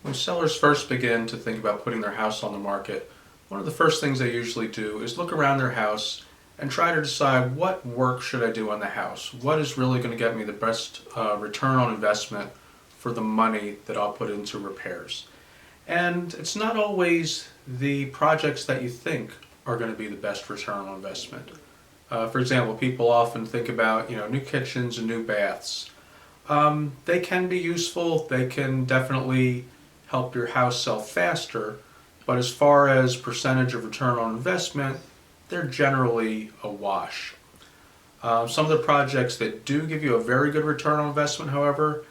When sellers first begin to think about putting their house on the market, one of the first things they usually do is look around their house and try to decide what work should I do on the house. What is really going to get me the best return on investment for the money that I'll put into repairs. And it's not always the projects that you think are going to be the best return on investment. For example, people often think about new kitchens and new baths. They can be useful. They can definitely help your house sell faster, but as far as percentage of return on investment, they're generally a wash. Some of the projects that do give you a very good return on investment, however,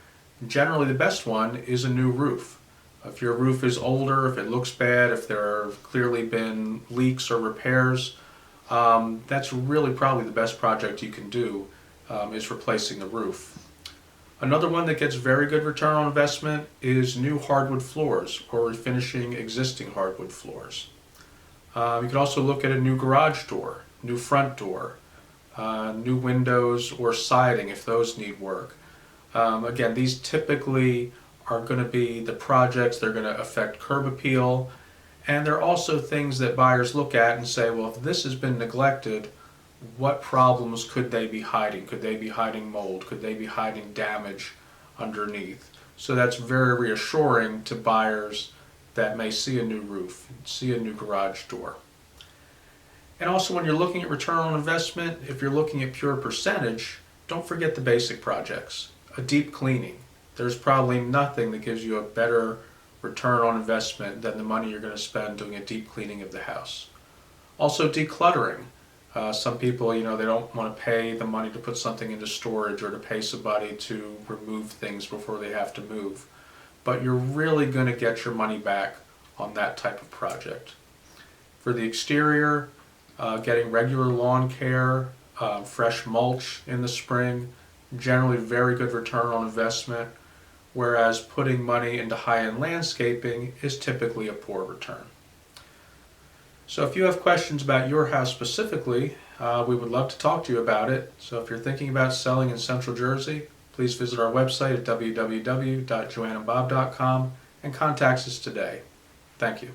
generally the best one is a new roof. If your roof is older, if it looks bad, if there have clearly been leaks or repairs, that's really probably the best project you can do, is replacing the roof. Another one that gets very good return on investment is new hardwood floors or refinishing existing hardwood floors. You can also look at a new garage door, new front door, new windows or siding if those need work. Again, these typically are going to be the projects that are going to affect curb appeal, and they're also things that buyers look at and say, well, if this has been neglected, what problems could they be hiding? Could they be hiding mold? Could they be hiding damage underneath? So that's very reassuring to buyers that may see a new roof, see a new garage door. And also when you're looking at return on investment, if you're looking at pure percentage, don't forget the basic projects. A deep cleaning. There's probably nothing that gives you a better return on investment than the money you're going to spend doing a deep cleaning of the house. Also decluttering. Some people, they don't want to pay the money to put something into storage or to pay somebody to remove things before they have to move. But you're really going to get your money back on that type of project. For the exterior, getting regular lawn care, fresh mulch in the spring, generally very good return on investment, whereas putting money into high-end landscaping is typically a poor return. So if you have questions about your house specifically, we would love to talk to you about it. So if you're thinking about selling in Central Jersey, please visit our website at www.joannandbob.com and contact us today. Thank you.